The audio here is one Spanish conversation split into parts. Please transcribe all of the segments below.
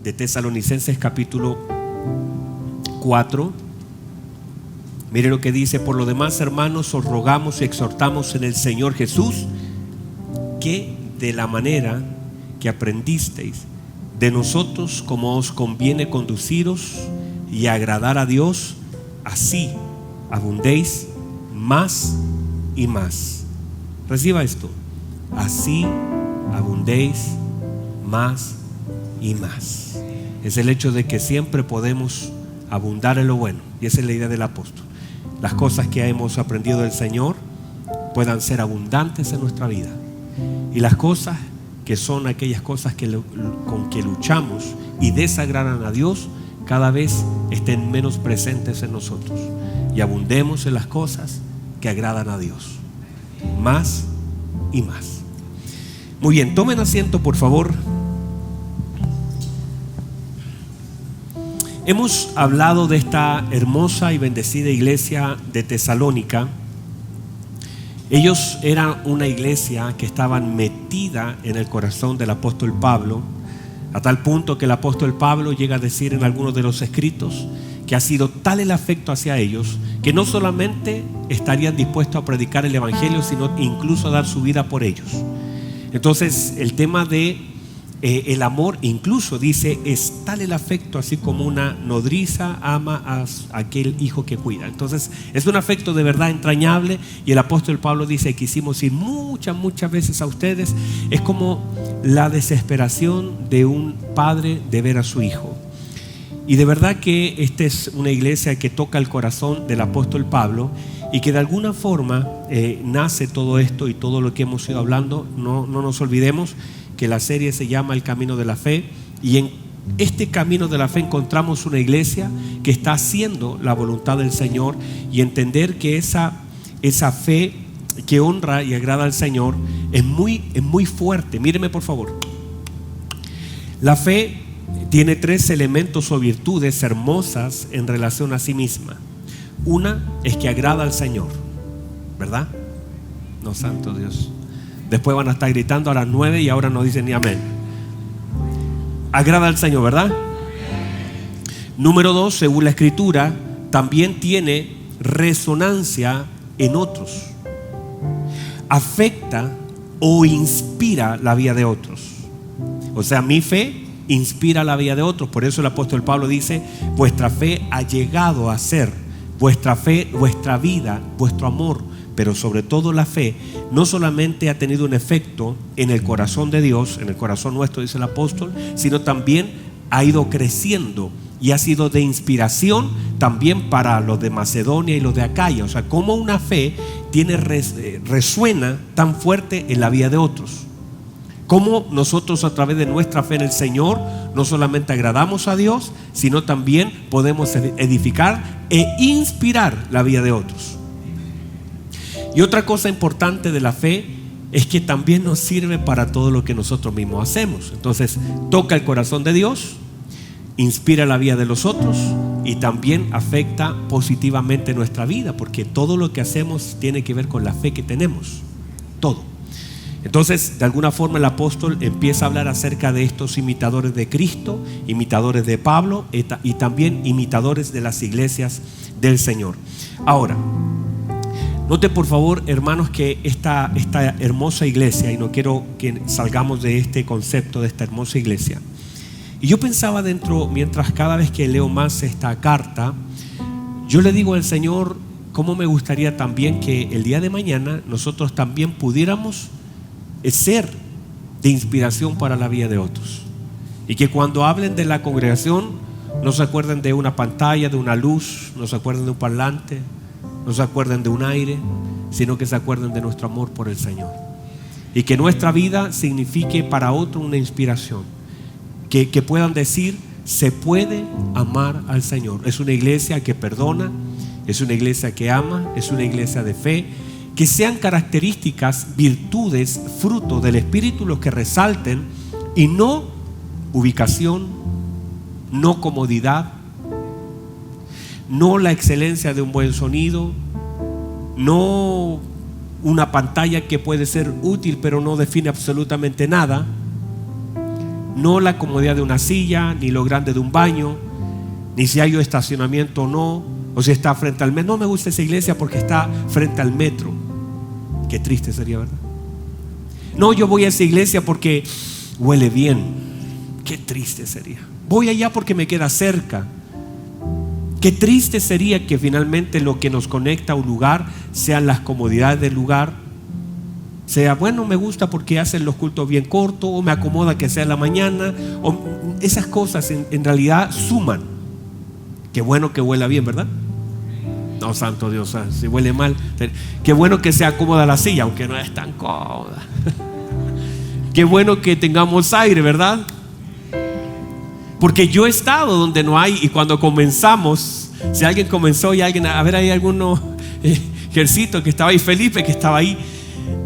de Tesalonicenses capítulo 4. Mire lo que dice: por lo demás, hermanos, os rogamos y exhortamos en el Señor Jesús que de la manera que aprendisteis de nosotros, como os conviene conduciros y agradar a Dios, así abundéis más y más. Reciba esto: así abundéis más y más. Es el hecho de que siempre podemos abundar en lo bueno, y esa es la idea del apóstol. Las cosas que hemos aprendido del Señor puedan ser abundantes en nuestra vida, y las cosas que son aquellas cosas con que luchamos y desagradan a Dios, cada vez estén menos presentes en nosotros, y abundemos en las cosas que agradan a Dios, más y más. Muy bien, tomen asiento, por favor. Hemos hablado de esta hermosa y bendecida iglesia de Tesalónica. Ellos eran una iglesia que estaban metida en el corazón del apóstol Pablo, a tal punto que el apóstol Pablo llega a decir en algunos de los escritos que ha sido tal el afecto hacia ellos que no solamente estarían dispuestos a predicar el evangelio, sino incluso a dar su vida por ellos. Entonces, el tema de el amor, incluso dice, es tal el afecto, así como una nodriza ama a aquel hijo que cuida. Entonces es un afecto de verdad entrañable, y el apóstol Pablo dice: quisimos ir muchas veces a ustedes. Es como la desesperación de un padre de ver a su hijo. Y de verdad que esta es una iglesia que toca el corazón del apóstol Pablo, y que de alguna forma nace todo esto y todo lo que hemos ido hablando. No nos olvidemos que la serie se llama El Camino de la Fe, y en este camino de la fe encontramos una iglesia que está haciendo la voluntad del Señor, y entender que esa fe que honra y agrada al Señor es muy fuerte. Míreme por favor. La fe tiene 3 elementos o virtudes hermosas en relación a sí misma. Una es que agrada al Señor, ¿verdad? No, santo Dios. Después van a estar gritando a las 9 y ahora no dicen ni amén. Agrada al Señor, ¿verdad? Número 2, según la Escritura, también tiene resonancia en otros. Afecta o inspira la vida de otros. O sea, mi fe inspira la vida de otros. Por eso el apóstol Pablo dice: vuestra fe ha llegado a ser, vuestra fe, vuestra vida, vuestro amor, pero sobre todo la fe, no solamente ha tenido un efecto en el corazón de Dios, en el corazón nuestro, dice el apóstol, sino también ha ido creciendo y ha sido de inspiración también para los de Macedonia y los de Acaya. O sea, como una fe resuena tan fuerte en la vida de otros. Como nosotros, a través de nuestra fe en el Señor, no solamente agradamos a Dios, sino también podemos edificar e inspirar la vida de otros. Y otra cosa importante de la fe es que también nos sirve para todo lo que nosotros mismos hacemos. Entonces, toca el corazón de Dios, inspira la vida de los otros, y también afecta positivamente nuestra vida, porque todo lo que hacemos tiene que ver con la fe que tenemos. Todo. Entonces, de alguna forma, el apóstol empieza a hablar acerca de estos imitadores de Cristo, imitadores de Pablo, y también imitadores de las iglesias del Señor. Ahora, note por favor, hermanos, que esta hermosa iglesia, y no quiero que salgamos de este concepto de esta hermosa iglesia, y yo pensaba dentro, mientras cada vez que leo más esta carta, yo le digo al Señor: cómo me gustaría también que el día de mañana nosotros también pudiéramos ser de inspiración para la vida de otros, y que cuando hablen de la congregación no se acuerden de una pantalla, de una luz, no se acuerden de un parlante, no se acuerden de un aire, sino que se acuerden de nuestro amor por el Señor, y que nuestra vida signifique para otro una inspiración, que puedan decir: se puede amar al Señor. Es una iglesia que perdona, es una iglesia que ama, es una iglesia de fe. Que sean características, virtudes, fruto del Espíritu los que resalten, y no ubicación, no comodidad, no la excelencia de un buen sonido, no una pantalla que puede ser útil pero no define absolutamente nada, No la comodidad de una silla, ni lo grande de un baño, ni si hay estacionamiento o no, o si está frente al metro. No me gusta esa iglesia porque está frente al metro. Qué triste sería, ¿verdad? No, yo voy a esa iglesia porque huele bien. Qué triste sería. Voy allá porque me queda cerca. Qué triste sería que finalmente lo que nos conecta a un lugar sean las comodidades del lugar. Sea, bueno, me gusta porque hacen los cultos bien cortos, o me acomoda que sea en la mañana, o esas cosas en realidad suman. Qué bueno que huela bien, ¿verdad? No, santo Dios, si huele mal. Qué bueno que sea cómoda la silla, aunque no es tan cómoda. Qué bueno que tengamos aire, ¿verdad? Porque yo he estado donde no hay, y cuando comenzamos, si alguien comenzó y alguien, a ver, hay alguno, Jercito que estaba ahí, Felipe que estaba ahí,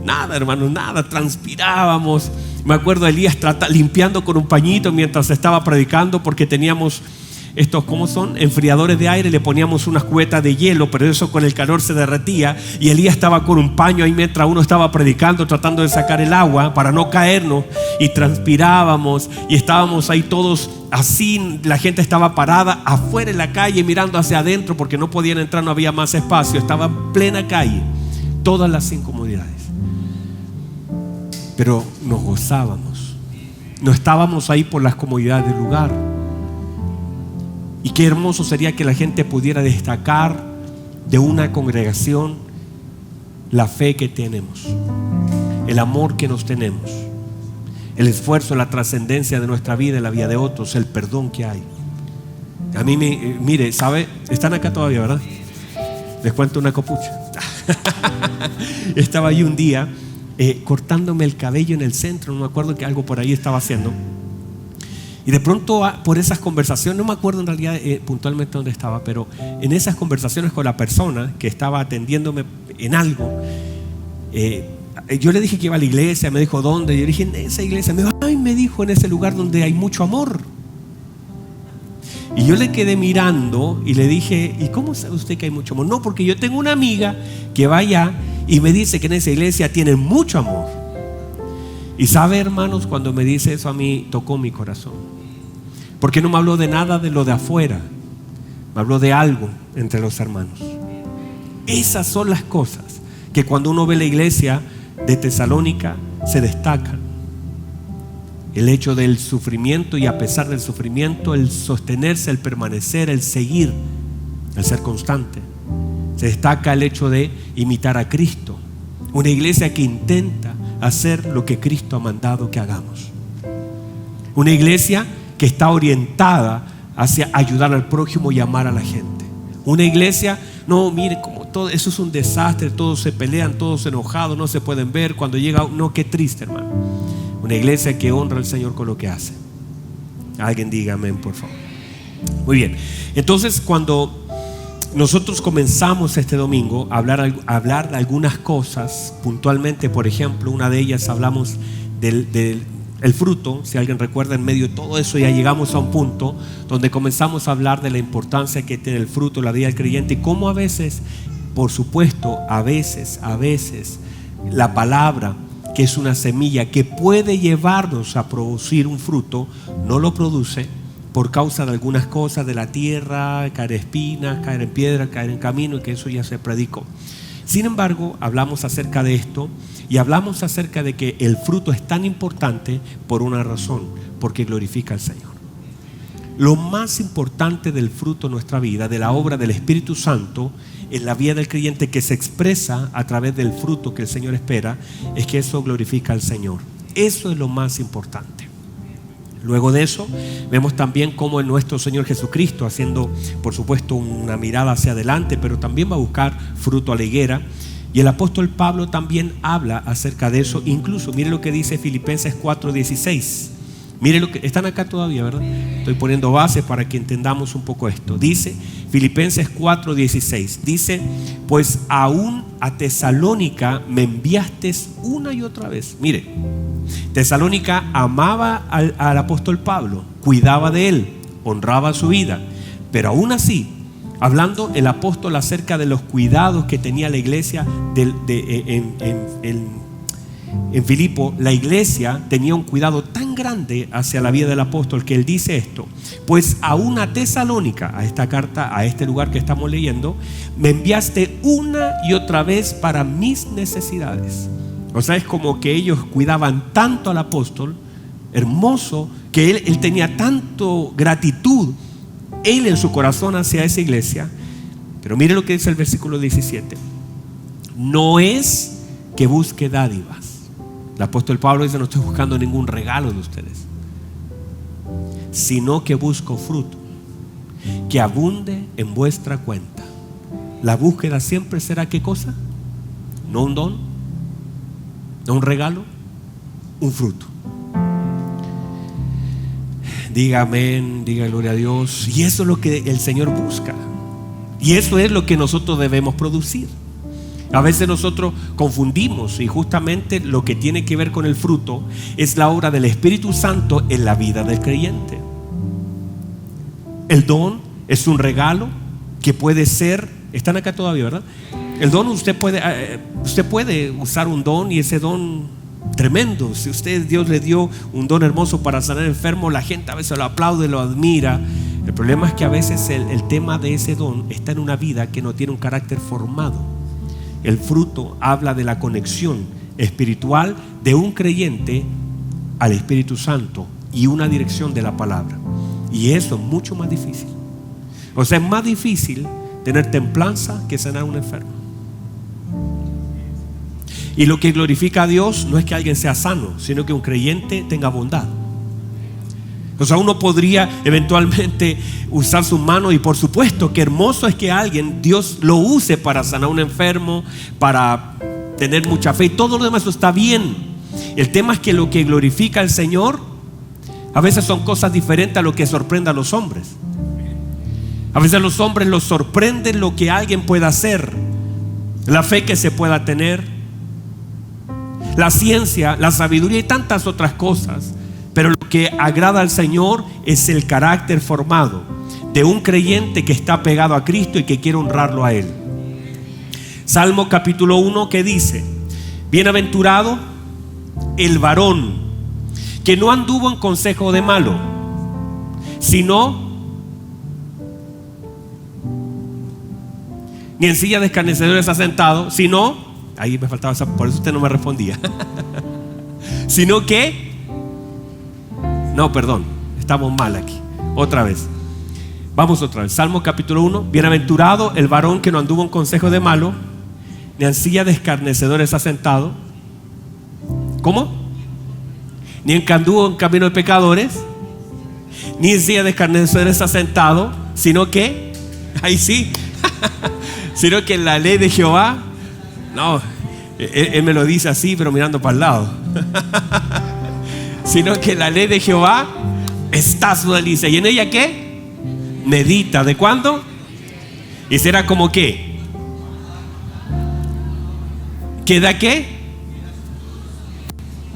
nada, hermano, nada, transpirábamos. Me acuerdo de Elías limpiando con un pañito mientras estaba predicando, porque teníamos estos, ¿cómo son? Enfriadores de aire, le poníamos unas cubetas de hielo, pero eso con el calor se derretía, y Elías estaba con un paño ahí mientras uno estaba predicando, tratando de sacar el agua para no caernos, y transpirábamos, y estábamos ahí todos así. La gente estaba parada afuera en la calle mirando hacia adentro porque no podían entrar, no había más espacio, estaba en plena calle, todas las incomodidades, pero nos gozábamos. No estábamos ahí por las comodidades del lugar. Y qué hermoso sería que la gente pudiera destacar de una congregación la fe que tenemos, el amor que nos tenemos, el esfuerzo, la trascendencia de nuestra vida, la vida de otros, el perdón que hay. A mí mire, ¿sabe? Están acá todavía, ¿verdad? Les cuento una copucha. Estaba ahí un día cortándome el cabello en el centro, no me acuerdo, que algo por ahí estaba haciendo. Y de pronto, por esas conversaciones, no me acuerdo en realidad puntualmente dónde estaba, pero en esas conversaciones con la persona que estaba atendiéndome en algo, yo le dije que iba a la iglesia, me dijo dónde, yo dije en esa iglesia, me dijo en ese lugar donde hay mucho amor. Y yo le quedé mirando y le dije, ¿y cómo sabe usted que hay mucho amor? No, porque yo tengo una amiga que va allá y me dice que en esa iglesia tienen mucho amor. Y sabe, hermanos, cuando me dice eso, a mí tocó mi corazón, porque no me habló de nada de lo de afuera, me habló de algo entre los hermanos. Esas son las cosas que cuando uno ve la iglesia de Tesalónica se destacan. El hecho del sufrimiento, y a pesar del sufrimiento, el sostenerse, el permanecer, el seguir, el ser constante. Se destaca el hecho de imitar a Cristo, una iglesia que intenta hacer lo que Cristo ha mandado que hagamos, una iglesia que está orientada hacia ayudar al prójimo y amar a la gente. Una iglesia, no, mire, como todo eso es un desastre, todos se pelean, todos enojados, no se pueden ver, cuando llega, no, qué triste, hermano. Una iglesia que honra al Señor con lo que hace. Alguien diga amén, por favor. Muy bien, entonces cuando nosotros comenzamos este domingo a hablar de algunas cosas puntualmente, por ejemplo, una de ellas hablamos del fruto. Si alguien recuerda, en medio de todo eso ya llegamos a un punto donde comenzamos a hablar de la importancia que tiene el fruto en la vida del creyente, y cómo a veces, por supuesto, a veces la palabra, que es una semilla que puede llevarnos a producir un fruto, no lo produce por causa de algunas cosas de la tierra, caer espinas, caer en piedra, caer en camino, y que eso ya se predicó. Sin embargo, hablamos acerca de esto, y hablamos acerca de que el fruto es tan importante por una razón, porque glorifica al Señor. Lo más importante del fruto en nuestra vida, de la obra del Espíritu Santo en la vida del creyente, que se expresa a través del fruto que el Señor espera, es que eso glorifica al Señor. Eso es lo más importante. Luego de eso, vemos también cómo en nuestro Señor Jesucristo, haciendo por supuesto una mirada hacia adelante, pero también va a buscar fruto a la higuera. Y el apóstol Pablo también habla acerca de eso. Incluso, mire lo que dice Filipenses 4:16. Mire lo que, están acá todavía, ¿verdad? Estoy poniendo bases para que entendamos un poco esto. Dice Filipenses 4:16. Dice, pues aún a Tesalónica me enviaste una y otra vez. Mire, Tesalónica amaba al apóstol Pablo, cuidaba de él, honraba su vida, pero aún así, hablando el apóstol acerca de los cuidados que tenía la iglesia en Filipo, la iglesia tenía un cuidado tan grande hacia la vida del apóstol que él dice esto: pues a una Tesalónica, a esta carta, a este lugar que estamos leyendo, me enviaste una y otra vez para mis necesidades. O sea, es como que ellos cuidaban tanto al apóstol, hermoso, que él tenía tanto gratitud, él en su corazón hacia esa iglesia. Pero mire lo que dice el versículo 17: no es que busque dádivas. El apóstol Pablo dice: no estoy buscando ningún regalo de ustedes, sino que busco fruto que abunde en vuestra cuenta. La búsqueda siempre será, ¿qué cosa? No un don, no un regalo, un fruto. Diga amén, diga gloria a Dios. Y eso es lo que el Señor busca, y eso es lo que nosotros debemos producir. A veces nosotros confundimos, y justamente lo que tiene que ver con el fruto es la obra del Espíritu Santo en la vida del creyente. El don es un regalo que puede ser, están acá todavía, ¿verdad? El don, usted puede usar un don, y ese don tremendo. Si Dios le dio un don hermoso para sanar enfermos, la gente a veces lo aplaude, lo admira. El problema es que a veces el tema de ese don está en una vida que no tiene un carácter formado. El fruto habla de la conexión espiritual de un creyente al Espíritu Santo y una dirección de la palabra. Y eso es mucho más difícil. O sea, es más difícil tener templanza que sanar a un enfermo. Y lo que glorifica a Dios no es que alguien sea sano, sino que un creyente tenga bondad. O sea, uno podría eventualmente usar sus manos, y por supuesto que hermoso es que alguien, Dios lo use para sanar a un enfermo, para tener mucha fe, y todo lo demás, eso está bien. El tema es que lo que glorifica al Señor a veces son cosas diferentes a lo que sorprende a los hombres. A veces a los hombres los sorprende lo que alguien pueda hacer, la fe que se pueda tener, la ciencia, la sabiduría y tantas otras cosas. Pero lo que agrada al Señor es el carácter formado de un creyente que está pegado a Cristo y que quiere honrarlo a Él. Salmo capítulo 1, que dice: bienaventurado el varón que no anduvo en consejo de malo, sino ni en silla de escarnecedores ha sentado, sino, ahí me faltaba esa, por eso usted no me respondía, sino que, no, perdón, estamos mal aquí. Otra vez. Vamos otra vez. Salmo capítulo 1. Bienaventurado el varón que no anduvo en consejo de malo, ni en silla de escarnecedores ha sentado. ¿Cómo? Ni en anduvo en camino de pecadores, ni en silla de escarnecedores ha sentado, sino que, ahí sí, sino que en la ley de Jehová. No, él me lo dice así, pero mirando para el lado. Sino que la ley de Jehová está su delicia, y en ella ¿qué? Medita. ¿De cuándo? Y será como ¿qué? ¿Que da qué?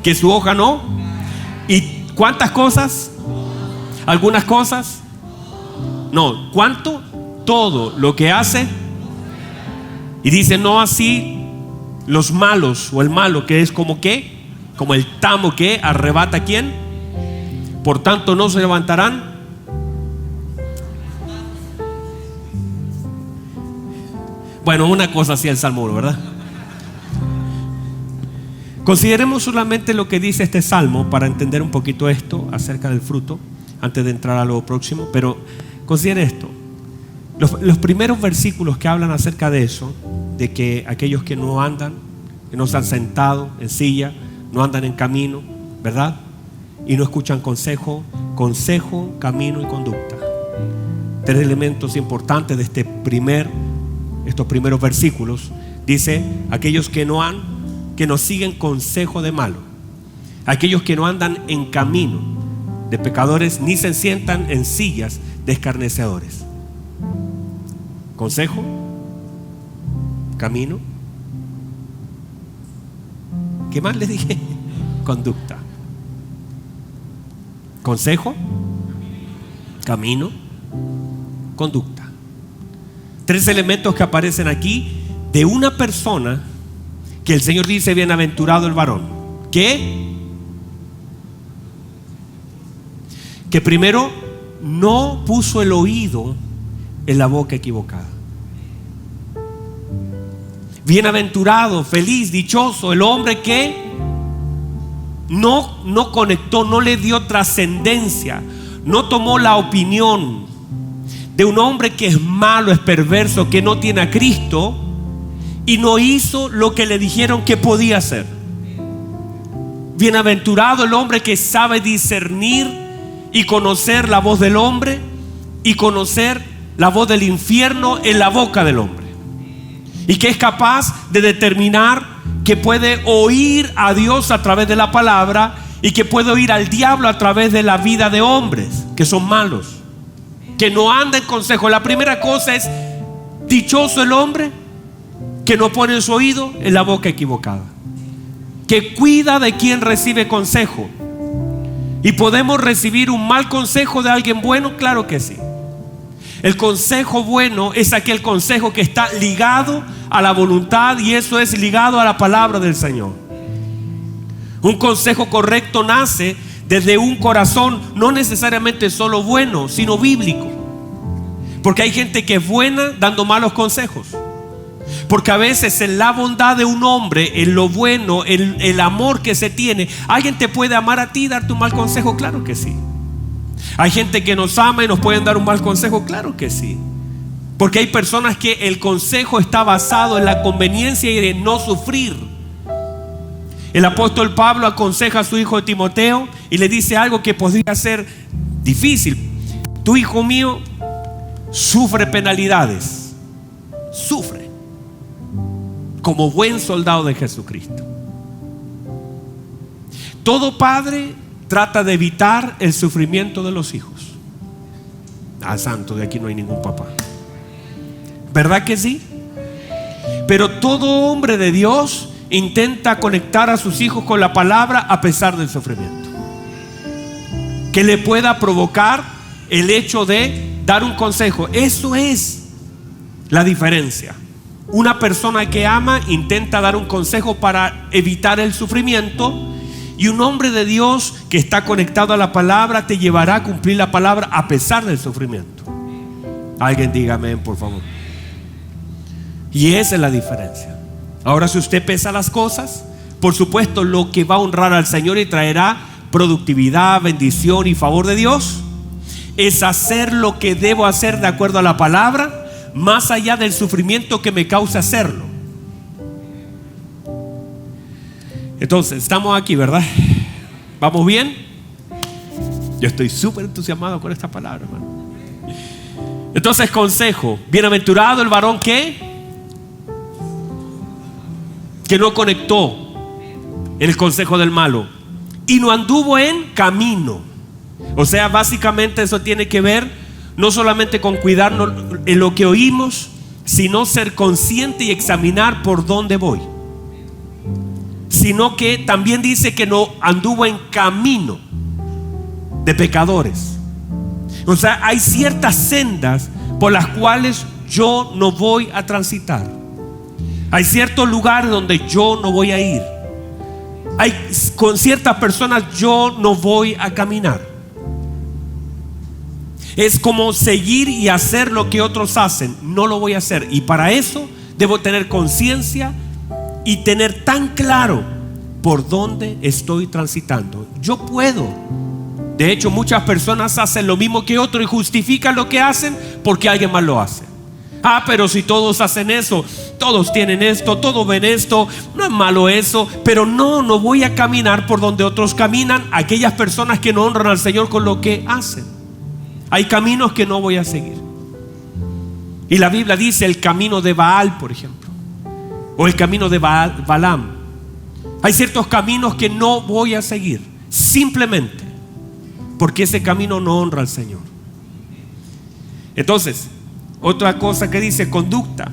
Que su hoja no. ¿Y cuántas cosas? ¿Algunas cosas? No. ¿Cuánto? Todo lo que hace. Y dice: no así los malos, o el malo, que es como ¿qué? Como el tamo que arrebata a ¿quién? Por tanto no se levantarán. Bueno, una cosa así el Salmo 1, ¿verdad? Consideremos solamente lo que dice este salmo para entender un poquito esto acerca del fruto, antes de entrar a lo próximo. Pero considere esto: los primeros versículos que hablan acerca de eso, de que aquellos que no andan, que no se han sentado en silla, no andan en camino, ¿verdad? Y no escuchan consejo, camino y conducta. Tres elementos importantes de estos primeros versículos. Dice: aquellos que no siguen consejo de malo, aquellos que no andan en camino de pecadores, ni se sientan en sillas de escarnecedores. Consejo, camino. ¿Qué más les dije? Conducta. Consejo, camino, conducta. Tres elementos que aparecen aquí de una persona que el Señor dice: bienaventurado el varón. que primero no puso el oído en la boca equivocada. Bienaventurado, feliz, dichoso el hombre que no conectó, no le dio trascendencia, no tomó la opinión de un hombre que es malo, es perverso, que no tiene a Cristo, y no hizo lo que le dijeron que podía hacer. Bienaventurado el hombre que sabe discernir y conocer la voz del hombre y conocer la voz del infierno en la boca del hombre, y que es capaz de determinar que puede oír a Dios a través de la palabra y que puede oír al diablo a través de la vida de hombres que son malos, que no anda en consejo. La primera cosa es: dichoso el hombre que no pone su oído en la boca equivocada, que cuida de quien recibe consejo. ¿Y podemos recibir un mal consejo de alguien bueno? Claro que sí. El consejo bueno es aquel consejo que está ligado a la voluntad, y eso es ligado a la palabra del Señor. Un consejo correcto nace desde un corazón no necesariamente solo bueno, sino bíblico. Porque hay gente que es buena dando malos consejos. Porque a veces en la bondad de un hombre, en lo bueno, en el amor que se tiene, alguien te puede amar a ti y darte un mal consejo, claro que sí. Hay gente que nos ama y nos pueden dar un mal consejo, claro que sí. Porque hay personas que el consejo está basado en la conveniencia y en no sufrir. El apóstol Pablo aconseja a su hijo Timoteo y le dice algo que podría ser difícil: tu hijo mío sufre penalidades, sufre como buen soldado de Jesucristo. Todo padre trata de evitar el sufrimiento de los hijos. Santo, de aquí no hay ningún papá, ¿verdad que sí? Pero todo hombre de Dios intenta conectar a sus hijos con la palabra a pesar del sufrimiento que le pueda provocar el hecho de dar un consejo. Eso es la diferencia. Una persona que ama intenta dar un consejo para evitar el sufrimiento, y un hombre de Dios que está conectado a la palabra te llevará a cumplir la palabra a pesar del sufrimiento. Alguien diga amén, por favor. Y esa es la diferencia. Ahora, si usted pesa las cosas, por supuesto lo que va a honrar al Señor y traerá productividad, bendición y favor de Dios es hacer lo que debo hacer de acuerdo a la palabra, más allá del sufrimiento que me causa hacerlo. Entonces, estamos aquí, ¿verdad? ¿Vamos bien? Yo estoy súper entusiasmado con esta palabra, hermano. Entonces, consejo: bienaventurado el varón que no conectó en el consejo del malo y no anduvo en camino. O sea, básicamente eso tiene que ver no solamente con cuidarnos en lo que oímos, sino ser consciente y examinar por dónde voy. Sino que también dice que no anduvo en camino de pecadores. O sea, hay ciertas sendas por las cuales yo no voy a transitar. Hay ciertos lugares donde yo no voy a ir. Con ciertas personas yo no voy a caminar. Es como seguir y hacer lo que otros hacen. No lo voy a hacer. Y para eso debo tener conciencia y tener tan claro por dónde estoy transitando. Yo puedo. De hecho, muchas personas hacen lo mismo que otros y justifican lo que hacen porque alguien más lo hace. Pero si todos hacen eso, todos tienen esto, todos ven esto, no es malo eso. Pero no voy a caminar por donde otros caminan, aquellas personas que no honran al Señor con lo que hacen. Hay caminos que no voy a seguir. Y la Biblia dice el camino de Baal, por ejemplo, o el camino de Balaam. Hay ciertos caminos que no voy a seguir, simplemente porque ese camino no honra al Señor. Entonces, otra cosa que dice: conducta,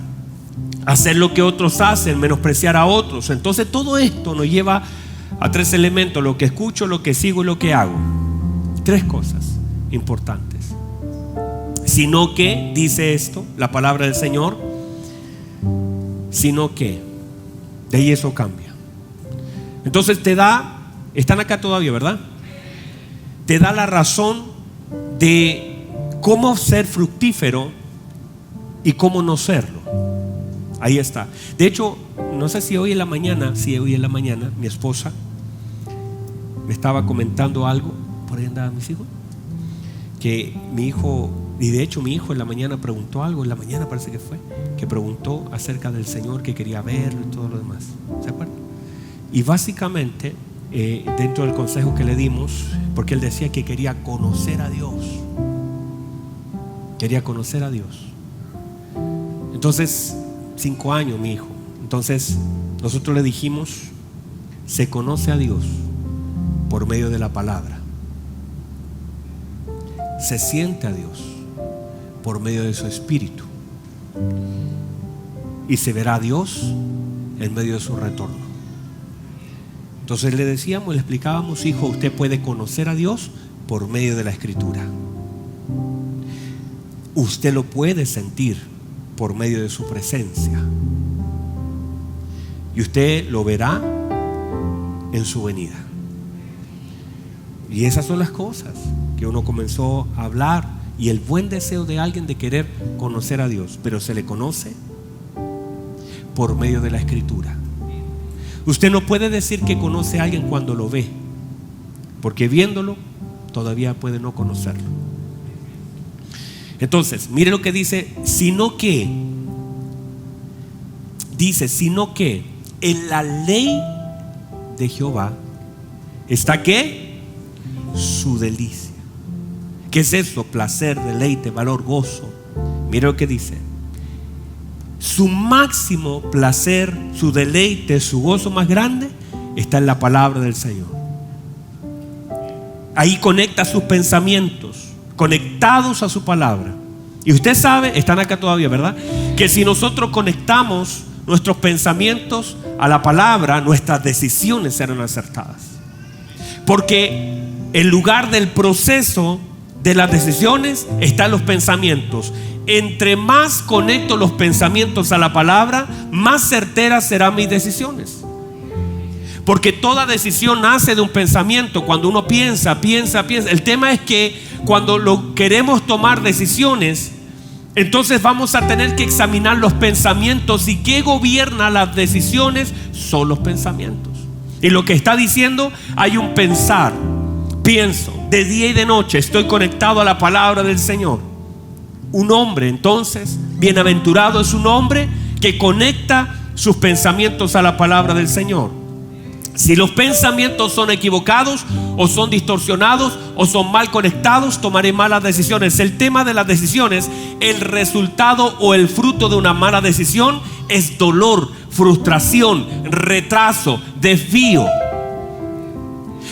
hacer lo que otros hacen, menospreciar a otros. Entonces todo esto nos lleva a tres elementos: lo que escucho, lo que sigo y lo que hago. Tres cosas importantes. Sino que, dice esto, la palabra del Señor, sino que, de ahí eso cambia. Entonces te da Están acá todavía, ¿verdad? Te da la razón de cómo ser fructífero y cómo no serlo. Ahí está. De hecho, no sé si hoy en la mañana, mi esposa me estaba comentando algo. Por ahí andaban mis hijos. Que mi hijo, y de hecho mi hijo en la mañana preguntó algo, en la mañana parece que fue, que preguntó acerca del Señor, que quería verlo y todo lo demás. ¿Se acuerdan? Y básicamente, dentro del consejo que le dimos, porque él decía que quería conocer a Dios. Quería conocer a Dios. Entonces, 5 años mi hijo. Entonces, nosotros le dijimos, se conoce a Dios por medio de la palabra. Se siente a Dios por medio de su espíritu. Y se verá a Dios en medio de su retorno. Entonces le decíamos, le explicábamos, hijo, usted puede conocer a Dios por medio de la escritura. Usted lo puede sentir por medio de su presencia. Y usted lo verá en su venida. Y esas son las cosas que uno comenzó a hablar. Y el buen deseo de alguien de querer conocer a Dios. Pero se le conoce por medio de la escritura. Usted no puede decir que conoce a alguien cuando lo ve, porque viéndolo todavía puede no conocerlo. Entonces, mire lo que dice, sino que en la ley de Jehová está ¿qué? Su delicia. ¿Qué es eso? Placer, deleite, valor, gozo. Mire lo que dice. Su máximo placer, su deleite, su gozo más grande está en la palabra del Señor. Ahí conecta sus pensamientos, conectados a su palabra. Y usted sabe, están acá todavía, ¿verdad? Que si nosotros conectamos nuestros pensamientos a la palabra, nuestras decisiones serán acertadas. Porque en lugar del proceso de las decisiones están los pensamientos. Entre más conecto los pensamientos a la palabra, más certeras serán mis decisiones. Porque toda decisión nace de un pensamiento. Cuando uno piensa. El tema es que cuando queremos tomar decisiones, entonces vamos a tener que examinar los pensamientos. ¿Y qué gobierna las decisiones? Son los pensamientos. Y lo que está diciendo, hay un pensar. Pienso de día y de noche, estoy conectado a la palabra del Señor. Un hombre, entonces, bienaventurado es un hombre que conecta sus pensamientos a la palabra del Señor. Si los pensamientos son equivocados o son distorsionados o son mal conectados, tomaré malas decisiones. El tema de las decisiones, el resultado o el fruto de una mala decisión es dolor, frustración, retraso, desvío.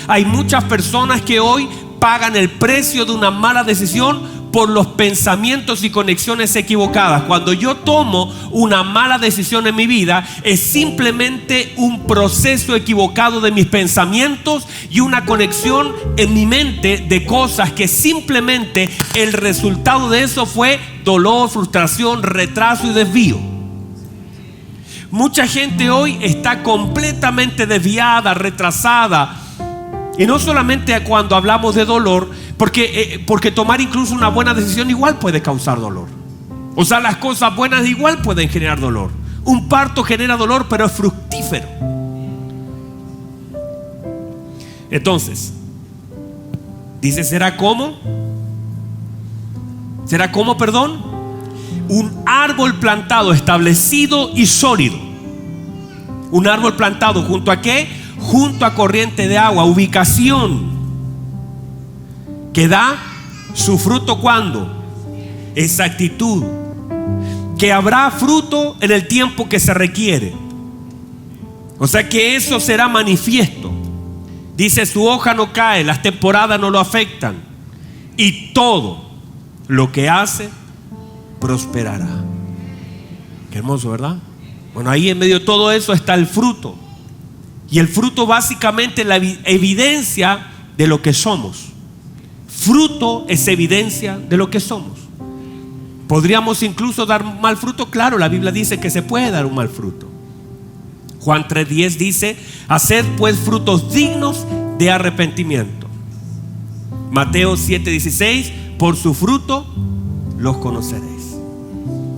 Hay muchas personas que hoy pagan el precio de una mala decisión por los pensamientos y conexiones equivocadas. Cuando yo tomo una mala decisión en mi vida, es simplemente un proceso equivocado de mis pensamientos y una conexión en mi mente de cosas que simplemente el resultado de eso fue dolor, frustración, retraso y desvío. Mucha gente hoy está completamente desviada, retrasada. Y no solamente cuando hablamos de dolor, porque tomar incluso una buena decisión igual puede causar dolor. O sea, las cosas buenas igual pueden generar dolor. Un parto genera dolor, pero es fructífero. Entonces, dice, ¿será como, perdón? Un árbol plantado, establecido y sólido. Un árbol plantado ¿junto a qué? Junto a corriente de agua, ubicación, que da su fruto ¿cuándo? Exactitud, que habrá fruto en el tiempo que se requiere. O sea que eso será manifiesto. Dice, su hoja no cae, las temporadas no lo afectan, y todo lo que hace prosperará. Qué hermoso, ¿verdad? Bueno, ahí en medio de todo eso está el fruto. Y el fruto básicamente es la evidencia de lo que somos. Fruto es evidencia de lo que somos. ¿Podríamos incluso dar un mal fruto? Claro, la Biblia dice que se puede dar un mal fruto. Juan 3:10 dice, haced pues frutos dignos de arrepentimiento. Mateo 7:16, por su fruto los conoceréis.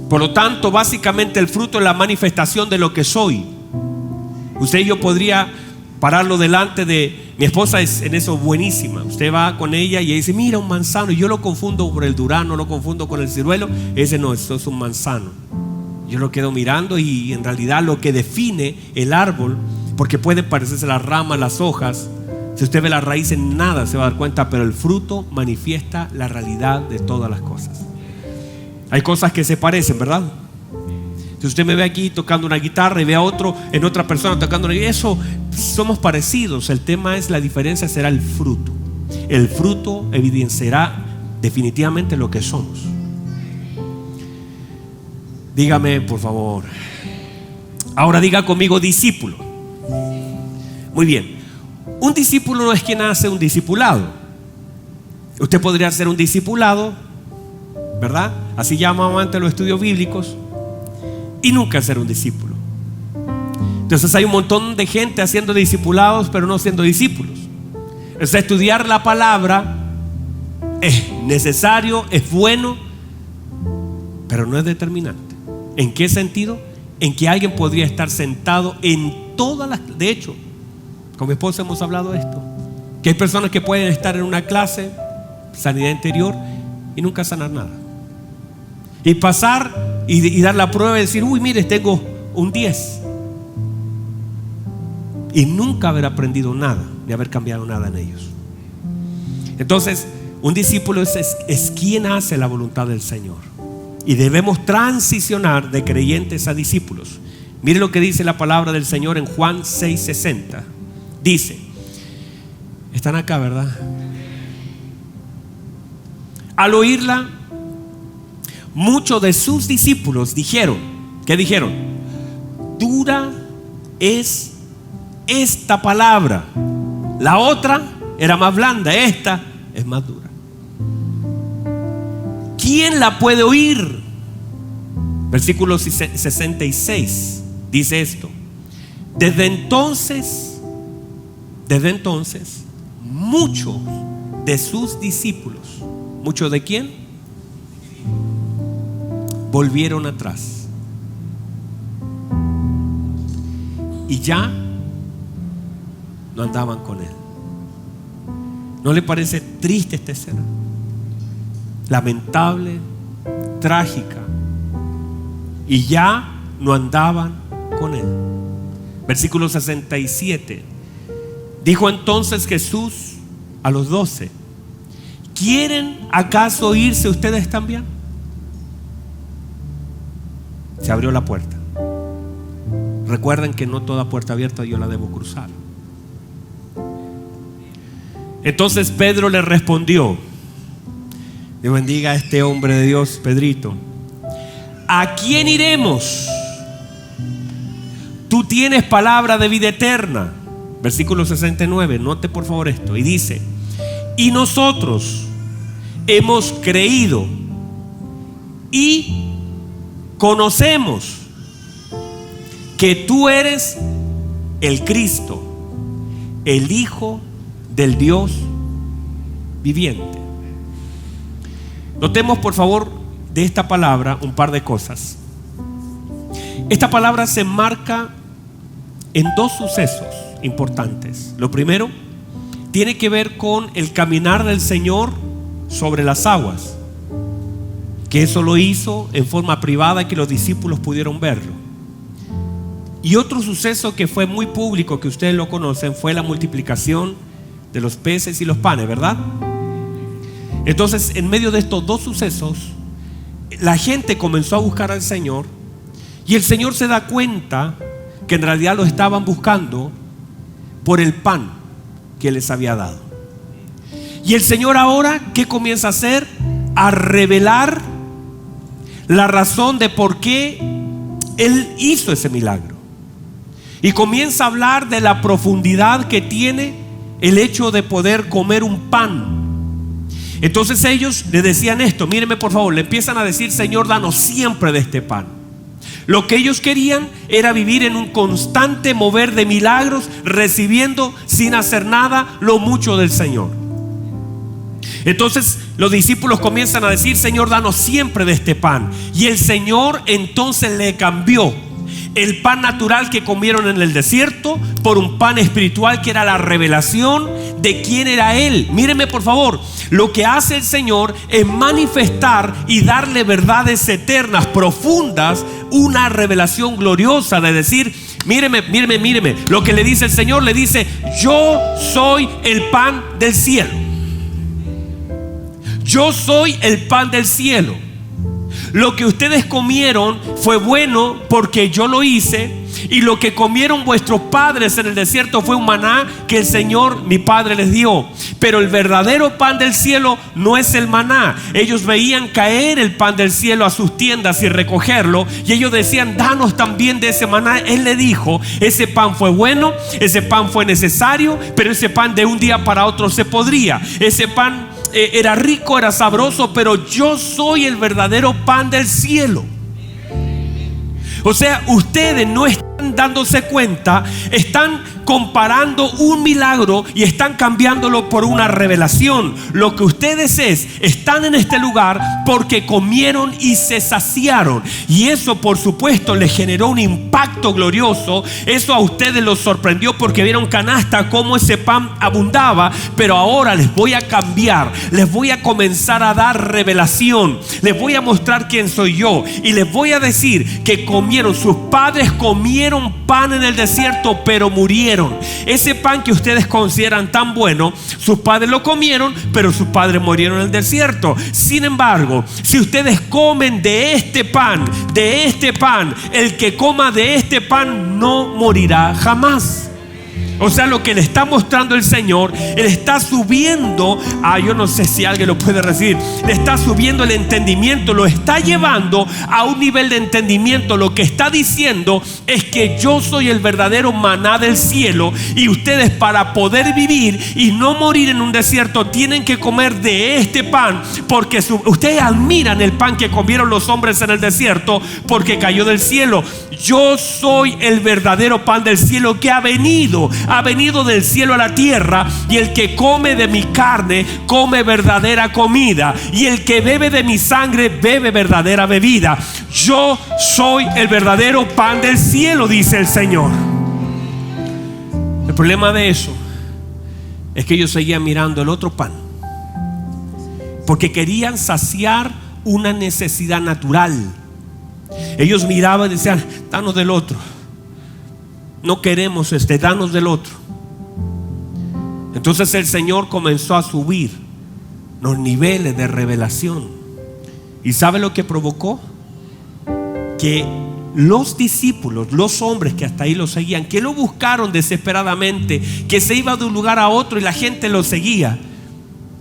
Por lo tanto, básicamente el fruto es la manifestación de lo que soy. Usted y yo podría pararlo delante de mi esposa, es en eso buenísima. Usted va con ella y ella dice, mira un manzano, y yo lo confundo por el durazno, lo confundo con el ciruelo. Ese no, eso es un manzano. Yo lo quedo mirando y en realidad lo que define el árbol, porque pueden parecerse las ramas, las hojas, si usted ve las raíces, nada se va a dar cuenta, pero el fruto manifiesta la realidad de todas las cosas. Hay cosas que se parecen, ¿verdad? Si usted me ve aquí tocando una guitarra y ve a otro en otra persona tocando una guitarra, eso somos parecidos. El tema es, la diferencia será el fruto. El fruto evidenciará definitivamente lo que somos. Dígame, por favor. Ahora diga conmigo, discípulo. Muy bien. Un discípulo no es quien hace un discipulado. Usted podría ser un discipulado, ¿verdad? Así llamamos antes los estudios bíblicos, y nunca ser un discípulo. Entonces hay un montón de gente haciendo discipulados, pero no siendo discípulos. O sea, estudiar la palabra es necesario, es bueno, pero no es determinante. ¿En qué sentido? En que alguien podría estar sentado en todas las... De hecho, con mi esposa hemos hablado de esto, que hay personas que pueden estar en una clase, sanidad interior, y nunca sanar nada. Y pasar y dar la prueba y decir, uy, mire, tengo un 10. Y nunca haber aprendido nada, ni haber cambiado nada en ellos. Entonces, un discípulo es quien hace la voluntad del Señor. Y debemos transicionar de creyentes a discípulos. Mire lo que dice la palabra del Señor en Juan 6:60. Dice, están acá, ¿verdad? Al oírla, muchos de sus discípulos dijeron, ¿qué dijeron? Dura es esta palabra. La otra era más blanda, esta es más dura. ¿Quién la puede oír? Versículo 66 dice esto. Desde entonces, muchos de sus discípulos, ¿muchos de quién? Volvieron atrás y ya no andaban con él. ¿No le parece triste esta escena? Lamentable, trágica. Y ya no andaban con él. Versículo 67. Dijo entonces Jesús a los 12: ¿quieren acaso irse ustedes también? Se abrió la puerta. Recuerden que no toda puerta abierta yo la debo cruzar. Entonces Pedro le respondió, Dios bendiga a este hombre de Dios, Pedrito: ¿a quién iremos? Tú tienes palabra de vida eterna. Versículo 69, note por favor esto. Y dice: y nosotros hemos creído y conocemos que tú eres el Cristo, el Hijo del Dios viviente. Notemos por favor de esta palabra un par de cosas. Esta palabra se enmarca en dos sucesos importantes. Lo primero tiene que ver con el caminar del Señor sobre las aguas, que eso lo hizo en forma privada y que los discípulos pudieron verlo. Y otro suceso que fue muy público, que ustedes lo conocen, fue la multiplicación de los peces y los panes, ¿verdad? Entonces, en medio de estos dos sucesos, la gente comenzó a buscar al Señor, y el Señor se da cuenta que en realidad lo estaban buscando por el pan que les había dado. Y el Señor ahora, ¿qué comienza a hacer? A revelar la razón de por qué Él hizo ese milagro. Y comienza a hablar de la profundidad que tiene el hecho de poder comer un pan. Entonces ellos le decían esto, mírenme por favor, le empiezan a decir: Señor, danos siempre de este pan. Lo que ellos querían era vivir en un constante mover de milagros, recibiendo sin hacer nada lo mucho del Señor. Entonces los discípulos comienzan a decir: Señor, danos siempre de este pan. Y el Señor entonces le cambió el pan natural que comieron en el desierto por un pan espiritual que era la revelación de quién era Él. Mírenme por favor, lo que hace el Señor es manifestar y darle verdades eternas, profundas, una revelación gloriosa de decir: míreme, lo que le dice el Señor, le dice: yo soy el pan del cielo. Yo soy el pan del cielo. Lo que ustedes comieron fue bueno porque yo lo hice, y lo que comieron vuestros padres en el desierto fue un maná que el Señor, mi Padre, les dio. Pero el verdadero pan del cielo no es el maná. Ellos veían caer el pan del cielo a sus tiendas y recogerlo, y ellos decían: danos también de ese maná. Él le dijo: ese pan fue bueno, ese pan fue necesario, pero ese pan de un día para otro se podría. Ese pan era rico, era sabroso, pero yo soy el verdadero pan del cielo. O sea, ustedes no están dándose cuenta, están comparando un milagro y están cambiándolo por una revelación. Lo que ustedes están en este lugar porque comieron y se saciaron, y eso por supuesto les generó un impacto glorioso. Eso a ustedes los sorprendió porque vieron canasta cómo ese pan abundaba. Pero ahora les voy a cambiar, les voy a comenzar a dar revelación, les voy a mostrar quién soy yo, y les voy a decir que sus padres comieron pan en el desierto, pero murieron. Ese pan que ustedes consideran tan bueno, sus padres lo comieron, pero sus padres murieron en el desierto. Sin embargo, si ustedes comen de este pan, el que coma de este pan no morirá jamás. O sea, lo que le está mostrando el Señor, Él está subiendo, yo no sé si alguien lo puede recibir, le está subiendo el entendimiento, lo está llevando a un nivel de entendimiento. Lo que está diciendo es que yo soy el verdadero maná del cielo, y ustedes, para poder vivir y no morir en un desierto, tienen que comer de este pan, porque ustedes admiran el pan que comieron los hombres en el desierto porque cayó del cielo. Yo soy el verdadero pan del cielo que ha venido del cielo a la tierra, y el que come de mi carne come verdadera comida, y el que bebe de mi sangre bebe verdadera bebida. Yo soy el verdadero pan del cielo, dice el Señor. El problema de eso es que ellos seguían mirando el otro pan porque querían saciar una necesidad natural. Ellos miraban y decían: danos del otro, no queremos danos del otro. Entonces el Señor comenzó a subir los niveles de revelación. ¿Y sabe lo que provocó? Que los discípulos, los hombres que hasta ahí lo seguían, que lo buscaron desesperadamente, que se iba de un lugar a otro y la gente lo seguía,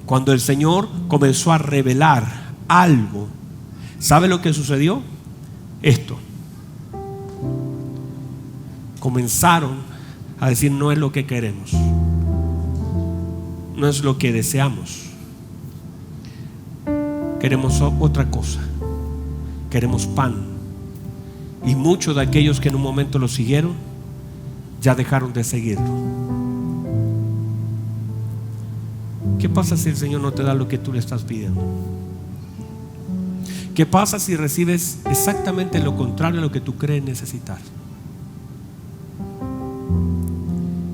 cuando el Señor comenzó a revelar algo, ¿sabe lo que sucedió? Esto. Comenzaron a decir: no es lo que queremos, no es lo que deseamos, queremos otra cosa, queremos pan. Y muchos de aquellos que en un momento lo siguieron ya dejaron de seguirlo. ¿Qué pasa si el Señor no te da lo que tú le estás pidiendo? ¿Qué pasa si recibes exactamente lo contrario a lo que tú crees necesitar?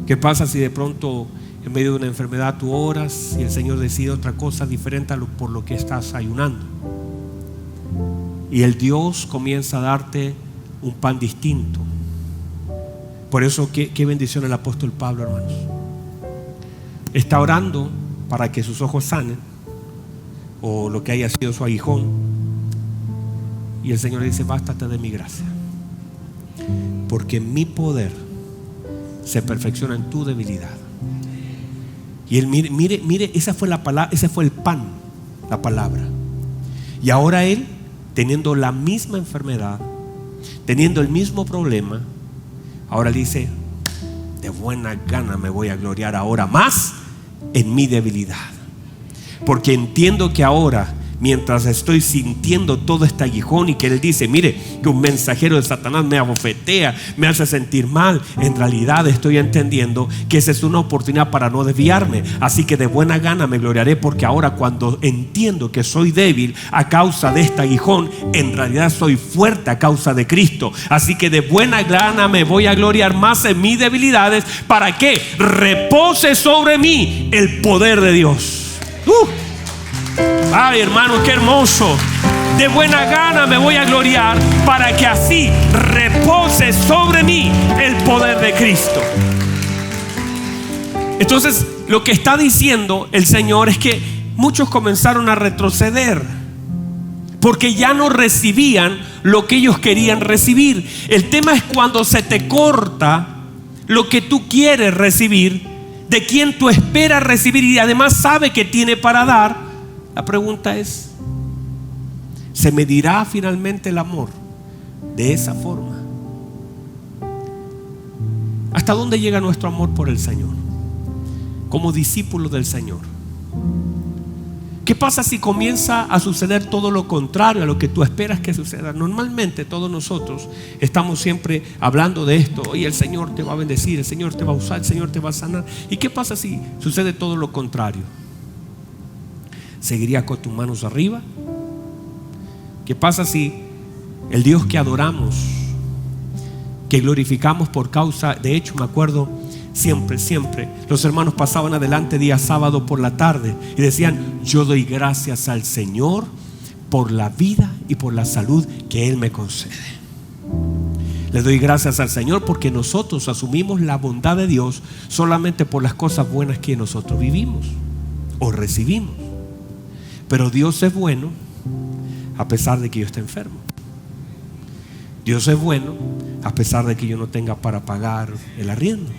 ¿Qué pasa si de pronto en medio de una enfermedad tú oras y el Señor decide otra cosa diferente a por lo que estás ayunando? Y el Dios comienza a darte un pan distinto. Por eso qué bendición el apóstol Pablo, hermanos. Está orando para que sus ojos sanen, o lo que haya sido su aguijón, y el Señor le dice: bástate de mi gracia, porque mi poder se perfecciona en tu debilidad. Y él mire, esa fue la palabra, ese fue el pan, la palabra. Y ahora él, teniendo la misma enfermedad, teniendo el mismo problema, ahora dice: de buena gana me voy a gloriar ahora más en mi debilidad, porque entiendo que ahora mientras estoy sintiendo todo este aguijón y que Él dice, mire, que un mensajero de Satanás me abofetea, me hace sentir mal, en realidad estoy entendiendo que esa es una oportunidad para no desviarme. Así que de buena gana me gloriaré, porque ahora cuando entiendo que soy débil a causa de este aguijón, en realidad soy fuerte a causa de Cristo. Así que de buena gana me voy a gloriar más en mis debilidades, para que repose sobre mí el poder de Dios. Ay, hermanos, qué hermoso. De buena gana me voy a gloriar, para que así repose sobre mí el poder de Cristo. Entonces, lo que está diciendo el Señor es que muchos comenzaron a retroceder, porque ya no recibían lo que ellos querían recibir. El tema es cuando se te corta lo que tú quieres recibir, de quien tú esperas recibir y además sabe que tiene para dar. La pregunta es, ¿se medirá finalmente el amor de esa forma? ¿Hasta dónde llega nuestro amor por el Señor como discípulos del Señor? ¿Qué pasa si comienza a suceder todo lo contrario a lo que tú esperas que suceda? Normalmente todos nosotros estamos siempre hablando de esto. Oye, el Señor te va a bendecir, el Señor te va a usar, el Señor te va a sanar. ¿Y qué pasa si sucede todo lo contrario? ¿Seguirías con tus manos arriba? ¿Qué pasa si el Dios que adoramos, que glorificamos por causa, de hecho me acuerdo siempre, los hermanos pasaban adelante día sábado por la tarde y decían, yo doy gracias al Señor por la vida y por la salud que Él me concede. Le doy gracias al Señor porque nosotros asumimos la bondad de Dios solamente por las cosas buenas que nosotros vivimos o recibimos. Pero Dios es bueno a pesar de que yo esté enfermo. Dios es bueno a pesar de que yo no tenga para pagar el arriendo.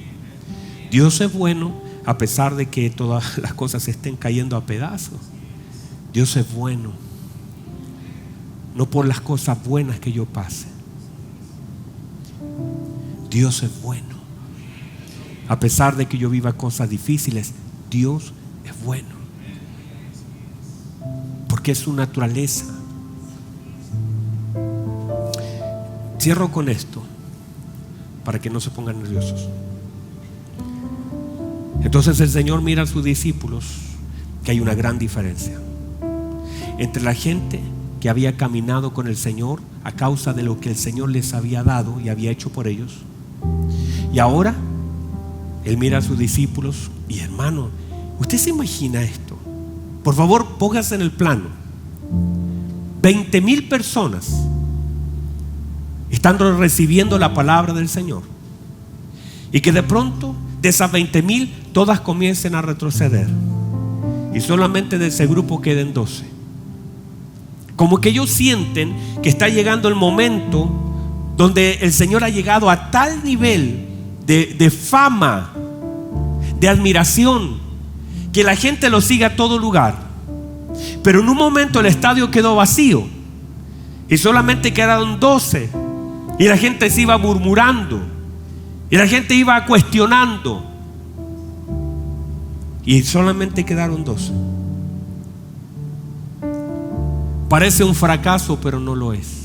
Dios es bueno a pesar de que todas las cosas estén cayendo a pedazos. Dios es bueno, no por las cosas buenas que yo pase. Dios es bueno a pesar de que yo viva cosas difíciles. Dios es bueno, porque es su naturaleza. Cierro con esto para que no se pongan nerviosos. Entonces el Señor mira a sus discípulos, que hay una gran diferencia entre la gente que había caminado con el Señor a causa de lo que el Señor les había dado y había hecho por ellos, y ahora Él mira a sus discípulos. Y hermano, ¿usted se imagina esto? Por favor, póngase en el plano. 20,000 personas están recibiendo la palabra del Señor, y que de pronto de esas 20,000 todas comiencen a retroceder y solamente de ese grupo queden 12. Como que ellos sienten que está llegando el momento donde el Señor ha llegado a tal nivel de fama, de admiración, que la gente lo sigue a todo lugar. Pero en un momento el estadio quedó vacío y solamente quedaron 12, y la gente se iba murmurando y la gente iba cuestionando, y solamente quedaron 12. Parece un fracaso, pero no lo es.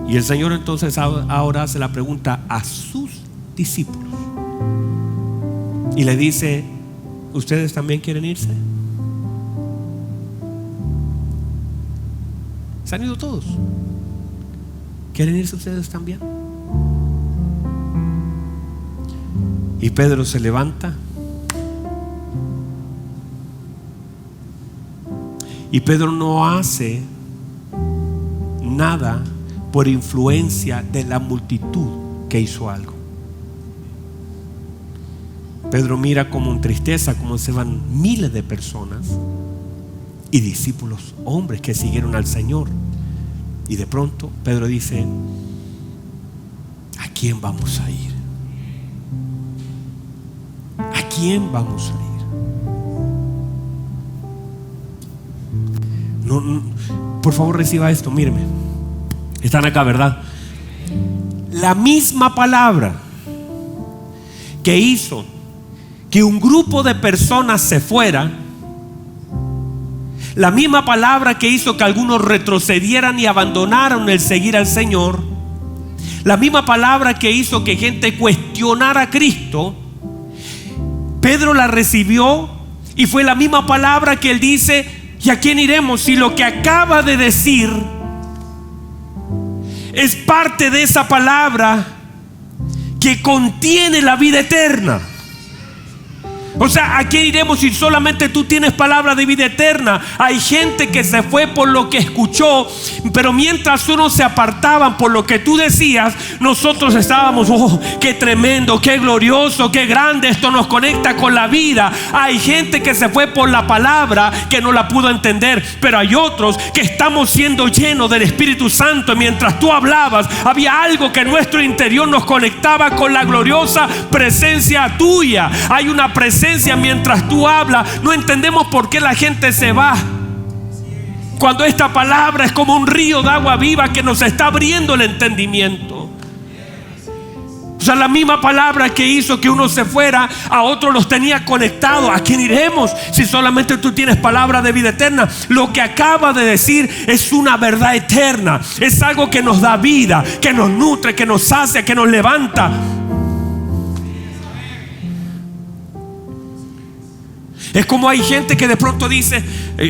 Y el Señor entonces ahora hace la pregunta a sus discípulos y le dice, ¿ustedes también quieren irse? ¿Se han ido todos? ¿Quieren irse ustedes también? Y Pedro se levanta, y Pedro no hace nada por influencia de la multitud que hizo algo. Pedro mira como en tristeza como se van miles de personas y discípulos, hombres que siguieron al Señor. Y de pronto Pedro dice, ¿a quién vamos a ir? ¿A quién vamos a ir? No, por favor, reciba esto, míreme. Están acá, ¿verdad? La misma palabra que hizo que un grupo de personas se fuera, La misma palabra que hizo que algunos retrocedieran y abandonaron el seguir al Señor, la misma palabra que hizo que gente cuestionara a Cristo, Pedro la recibió y fue la misma palabra que él dice: ¿y a quién iremos si lo que acaba de decir es parte de esa palabra que contiene la vida eterna? O sea, ¿a quién iremos si solamente tú tienes palabra de vida eterna? Hay gente que se fue por lo que escuchó, pero mientras unos se apartaban por lo que tú decías, nosotros estábamos: oh, qué tremendo, qué glorioso, qué grande, esto nos conecta con la vida. Hay gente que se fue por la palabra que no la pudo entender, pero hay otros que estamos siendo llenos del Espíritu Santo. Mientras tú hablabas, había algo que en nuestro interior nos conectaba con la gloriosa presencia tuya. Hay una presencia mientras tú hablas. No entendemos por qué la gente se va, cuando esta palabra es como un río de agua viva que nos está abriendo el entendimiento. O sea, la misma palabra que hizo que uno se fuera, a otros los tenía conectados. ¿A quién iremos si solamente tú tienes palabra de vida eterna? Lo que acaba de decir es una verdad eterna. Es algo que nos da vida, que nos nutre, que nos sacia, que nos levanta. Es como hay gente que de pronto dice,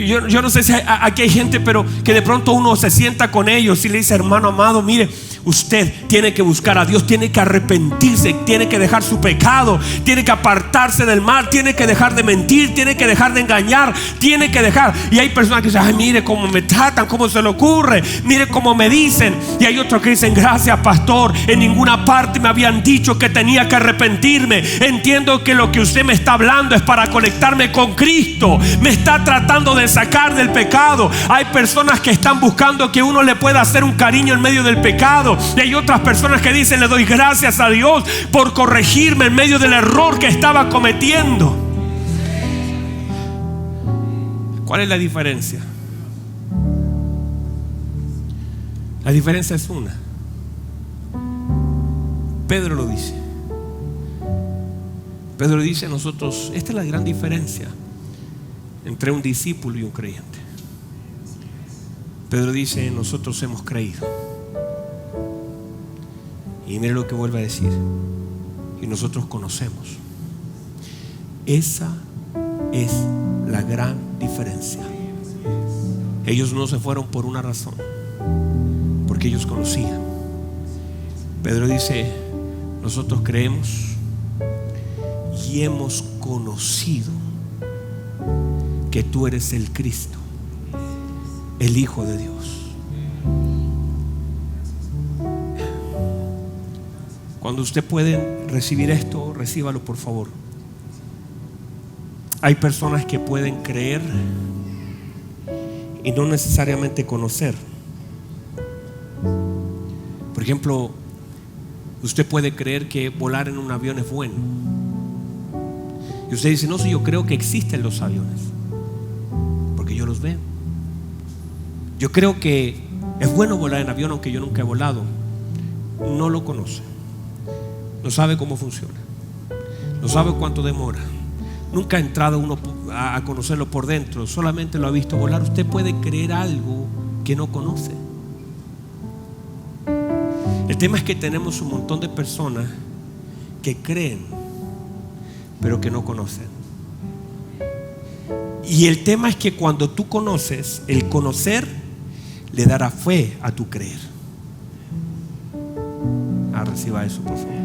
yo no sé si aquí hay gente, pero que de pronto uno se sienta con ellos y le dice: hermano amado, mire, usted tiene que buscar a Dios, tiene que arrepentirse, tiene que dejar su pecado, tiene que apartarse del mal, tiene que dejar de mentir, tiene que dejar de engañar, tiene que dejar. Y hay personas que dicen: ay, mire cómo me tratan, cómo se le ocurre, mire cómo me dicen. Y hay otros que dicen: gracias, pastor, en ninguna parte me habían dicho que tenía que arrepentirme. Entiendo que lo que usted me está hablando es para conectarme con Cristo, me está tratando de sacar del pecado. Hay personas que están buscando que uno le pueda hacer un cariño en medio del pecado, y hay otras personas que dicen: le doy gracias a Dios por corregirme en medio del error que estaba cometiendo. ¿Cuál es la diferencia? La diferencia es una. Pedro lo dice. Pedro dice: nosotros, esta es la gran diferencia entre un discípulo y un creyente. Pedro dice: nosotros hemos creído. Y mire lo que vuelve a decir: y nosotros conocemos. Esa es la gran diferencia. Ellos no se fueron por una razón, porque ellos conocían. Pedro dice: nosotros creemos y hemos conocido que tú eres el Cristo, el Hijo de Dios. Cuando usted puede recibir esto, recíbalo, por favor. Hay personas que pueden creer y no necesariamente conocer. Por ejemplo, usted puede creer que volar en un avión es bueno, y usted dice: no, si yo creo que existen los aviones, porque yo los veo. Yo creo que es bueno volar en avión, aunque yo nunca he volado. No lo conoce, no sabe cómo funciona, no sabe cuánto demora, nunca ha entrado uno a conocerlo por dentro, solamente lo ha visto volar. Usted puede creer algo que no conoce. El tema es que tenemos un montón de personas que creen pero que no conocen. Y el tema es que cuando tú conoces, el conocer le dará fe a tu creer. Reciba eso, por favor.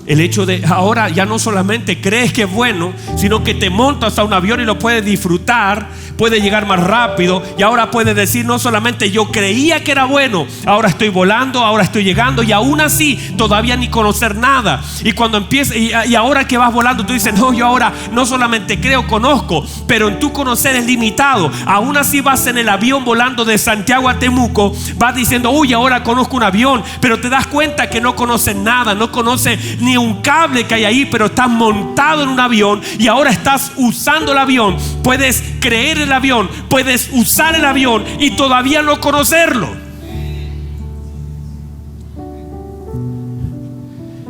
El hecho de ahora ya no solamente crees que es bueno, sino que te montas a un avión y lo puedes disfrutar, puedes llegar más rápido, y ahora puedes decir: no solamente yo creía que era bueno, ahora estoy volando, ahora estoy llegando, y aún así todavía ni conocer nada. Y cuando empieza, y ahora que vas volando, tú dices: no, yo ahora no solamente creo, conozco, pero en tu conocer es limitado. Aún así vas en el avión volando de Santiago a Temuco, vas diciendo: uy, ahora conozco un avión, pero te das cuenta que no conoces nada, no conoces ni un cable que hay ahí, pero estás montado en un avión y ahora estás usando el avión. Puedes creer el avión, puedes usar el avión y todavía no conocerlo.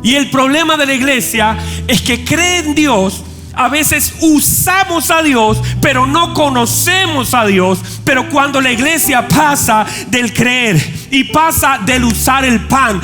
Y el problema de la iglesia es que cree en Dios, A veces usamos a Dios, pero no conocemos a Dios. Pero cuando la iglesia pasa del creer y pasa del usar el pan,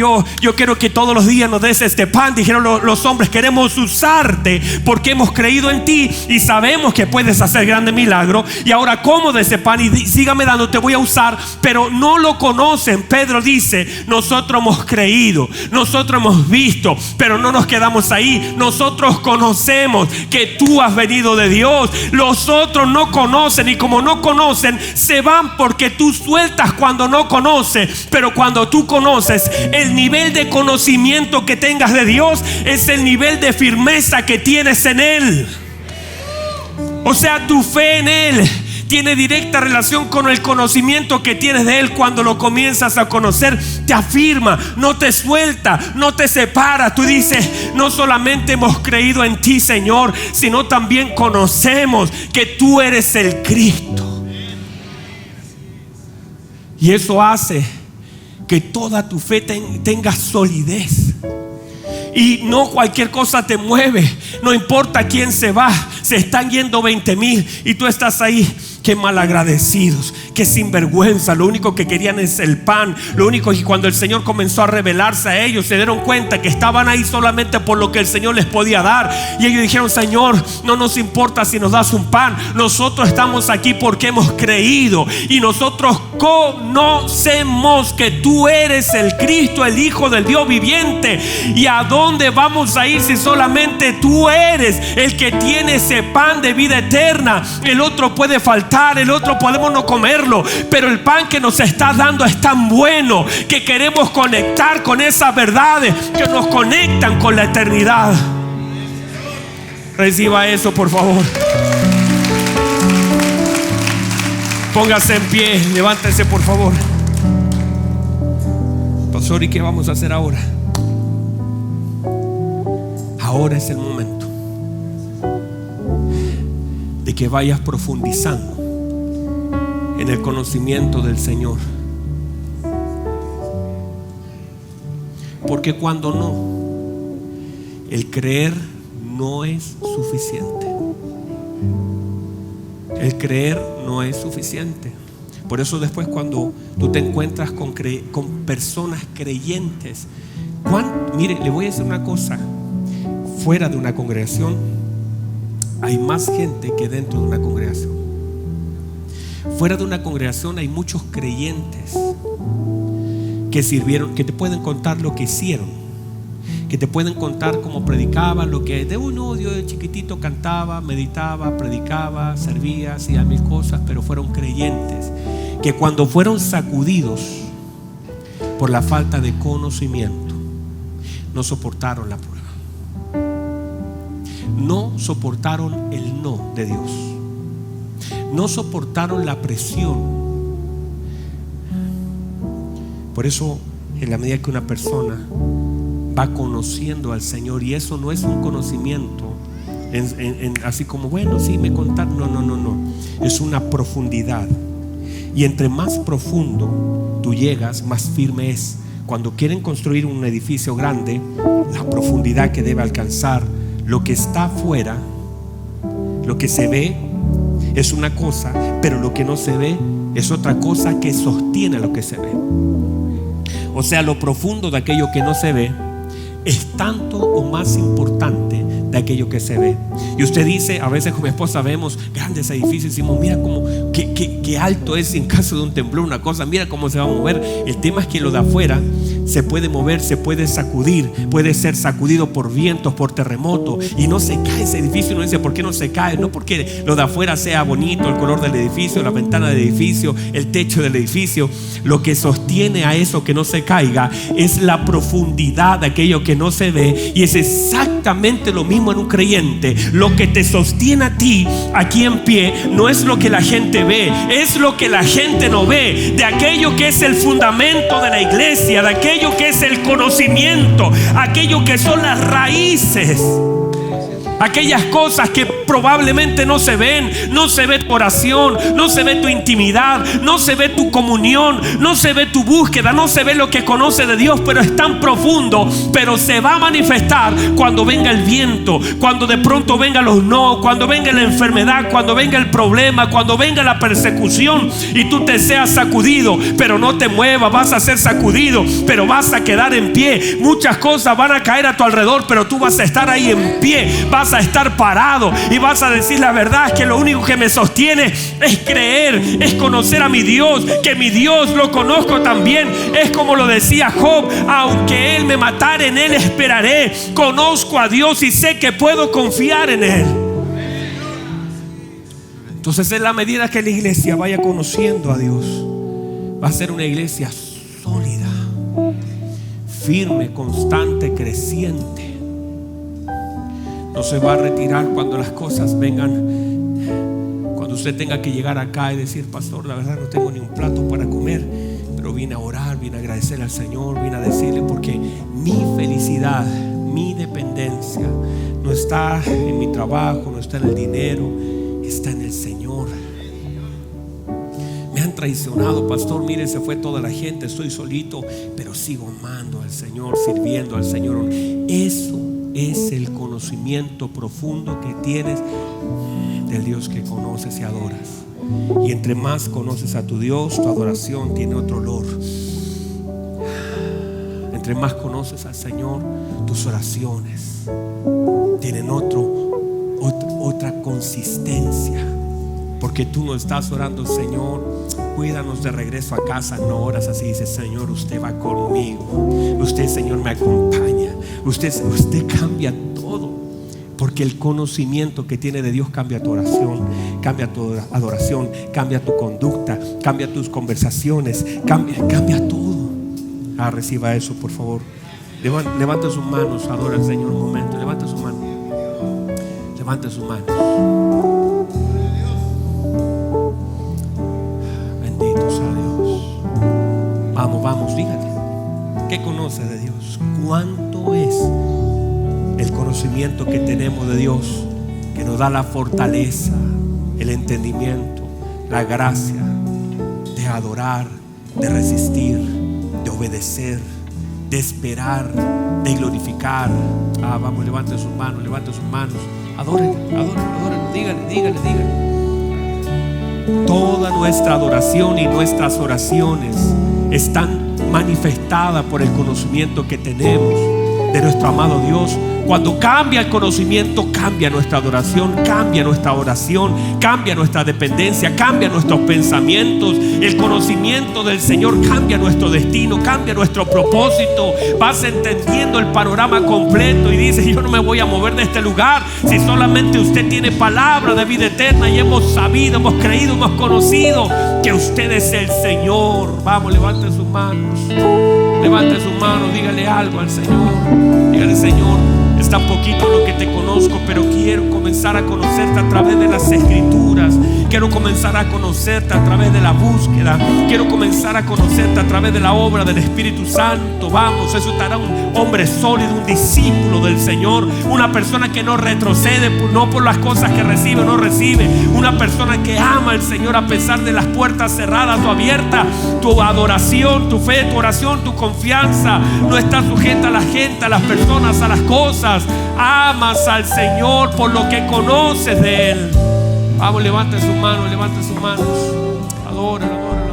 yo quiero que todos los días nos des este pan, dijeron los hombres, queremos usarte porque hemos creído en ti y sabemos que puedes hacer grandes milagros, y ahora como de ese pan y sígame dando, te voy a usar. Pero no lo conocen. Pedro dice, nosotros hemos creído, nosotros hemos visto, pero no nos quedamos ahí. Nosotros conocemos que tú has venido de Dios. Los otros no conocen, y como no conocen, se van porque tú sueltas cuando no conoces. Pero cuando tú conoces, el nivel de conocimiento que tengas de Dios es el nivel de firmeza que tienes en Él. O sea, tu fe en Él tiene directa relación con el conocimiento que tienes de Él. Cuando lo comienzas a conocer, te afirma, no te suelta, no te separa. Tú dices, no solamente hemos creído en ti, Señor, sino también conocemos que tú eres el Cristo. Y eso hace que toda tu fe tenga solidez. Y no cualquier cosa te mueve. No importa quién se va. Se están yendo 20,000 y tú estás ahí. Qué malagradecidos, qué sinvergüenza. Lo único que querían es el pan. Lo único que cuando el Señor comenzó a revelarse a ellos, se dieron cuenta que estaban ahí solamente por lo que el Señor les podía dar. Y ellos dijeron, Señor, no nos importa si nos das un pan. Nosotros estamos aquí porque hemos creído. Y nosotros conocemos que tú eres el Cristo, el Hijo del Dios viviente. ¿Y a dónde vamos a ir si solamente tú eres el que tiene ese pan de vida eterna? El otro puede faltar, el otro podemos no comerlo, pero el pan que nos estás dando es tan bueno que queremos conectar con esas verdades que nos conectan con la eternidad. Reciba eso, por favor. Póngase en pie, levántese, por favor. Pastor, ¿y qué vamos a hacer ahora? Ahora es el momento de que vayas profundizando en el conocimiento del Señor. Porque cuando no, el creer no es suficiente. El creer no es suficiente. Por eso después, cuando tú te encuentras con personas creyentes, mire, le voy a decir una cosa. Fuera de una congregación hay más gente que dentro de una congregación. Fuera de una congregación hay muchos creyentes que sirvieron, que te pueden contar lo que hicieron, que te pueden contar cómo predicaban, lo que de uno yo de chiquitito cantaba, meditaba, predicaba, servía, hacía mil cosas, pero fueron creyentes que cuando fueron sacudidos por la falta de conocimiento, no soportaron la prueba, no soportaron el no de Dios, no soportaron la presión. Por eso, en la medida que una persona va conociendo al Señor, y eso no es un conocimiento así como, bueno, sí, me contaron. No, es una profundidad. Y entre más profundo tú llegas, más firme es. Cuando quieren construir un edificio grande, la profundidad que debe alcanzar, lo que está afuera, lo que se ve es una cosa, pero lo que no se ve es otra cosa que sostiene lo que se ve. O sea, lo profundo de aquello que no se ve es tanto o más importante de aquello que se ve. Y usted dice, a veces con mi esposa vemos grandes edificios y decimos, mira cómo, qué alto es en caso de un temblor, una cosa, mira cómo se va a mover. El tema es que lo de afuera se puede mover, se puede sacudir, puede ser sacudido por vientos, por terremotos, y no se cae ese edificio. Uno dice, ¿por qué no se cae? No porque lo de afuera sea bonito, el color del edificio, la ventana del edificio, el techo del edificio. Lo que sostiene a eso que no se caiga es la profundidad de aquello que no se ve. Y es exactamente lo mismo en un creyente. Lo que te sostiene a ti aquí en pie no es lo que la gente ve, es lo que la gente no ve, de aquello que es el fundamento de la iglesia, de aquello que es el conocimiento, aquello que son las raíces, aquellas cosas que probablemente no se ven. No se ve tu oración, no se ve tu intimidad, no se ve tu comunión, no se ve tu búsqueda, no se ve lo que conoce de Dios, pero es tan profundo. Pero se va a manifestar cuando venga el viento, cuando de pronto vengan los no, cuando venga la enfermedad, cuando venga el problema, cuando venga la persecución y tú te seas sacudido, pero no te muevas. Vas a ser sacudido, pero vas a quedar en pie. Muchas cosas van a caer a tu alrededor, pero tú vas a estar ahí en pie, vas a estar parado y vas a decir: la verdad es que lo único que me sostiene es creer, es conocer a mi Dios, que mi Dios lo conozco también. Es como lo decía Job: aunque Él me matare, en Él esperaré. Conozco a Dios y sé que puedo confiar en Él. Entonces, en la medida que la iglesia vaya conociendo a Dios, va a ser una iglesia sólida, firme, constante, creciente. No se va a retirar cuando las cosas vengan. Cuando usted tenga que llegar acá y decir: pastor, la verdad no tengo ni un plato para comer, pero vine a orar, vine a agradecer al Señor, vine a decirle, porque mi felicidad, mi dependencia no está en mi trabajo, no está en el dinero, está en el Señor. Me han traicionado, pastor, mire, se fue toda la gente, estoy solito, pero sigo amando al Señor, sirviendo al Señor. Eso es el conocimiento profundo que tienes del Dios que conoces y adoras. Y entre más conoces a tu Dios, tu adoración tiene otro olor. Entre más conoces al Señor, tus oraciones tienen otra consistencia. Porque tú no estás orando: Señor, cuídanos de regreso a casa. No oras así, dices: Señor, usted va conmigo, usted, Señor, me acompaña. Usted cambia todo. Porque el conocimiento que tiene de Dios cambia tu oración, cambia tu adoración, cambia tu conducta, cambia tus conversaciones, cambia todo. Reciba eso, por favor. Levanta sus manos, adora al Señor un momento. Levanta sus manos. Levanta sus manos. Bendito sea Dios. Vamos, dígale. ¿Qué conoce de Dios? ¿Cuánto es el conocimiento que tenemos de Dios, que nos da la fortaleza, el entendimiento, la gracia de adorar, de resistir, de obedecer, de esperar, de glorificar? Vamos, levante sus manos. Adórenlo, dígale. Toda nuestra adoración y nuestras oraciones están manifestadas por el conocimiento que tenemos de nuestro amado Dios. Cuando cambia el conocimiento, cambia nuestra adoración, cambia nuestra oración, cambia nuestra dependencia, cambia nuestros pensamientos. El conocimiento del Señor cambia nuestro destino, cambia nuestro propósito. Vas entendiendo el panorama completo y dices: yo no me voy a mover de este lugar si solamente usted tiene palabra de vida eterna. Y hemos sabido, hemos creído, hemos conocido que usted es el Señor. Vamos, levante sus manos. Levante sus manos, dígale algo al Señor. Dígale: Señor, es tan poquito lo que te conozco, pero quiero comenzar a conocerte a través de las Escrituras. Quiero comenzar a conocerte a través de la búsqueda. Quiero comenzar a conocerte a través de la obra del Espíritu Santo. Vamos, eso te hará un hombre sólido, un discípulo del Señor. Una persona que no retrocede, no por las cosas que recibe o no recibe. Una persona que ama al Señor a pesar de las puertas cerradas o abiertas. Tu adoración, tu fe, tu oración, tu confianza no está sujeta a la gente, a las personas, a las cosas. Amas al Señor por lo que conoces de Él. Vamos, levante sus manos. Adóralo.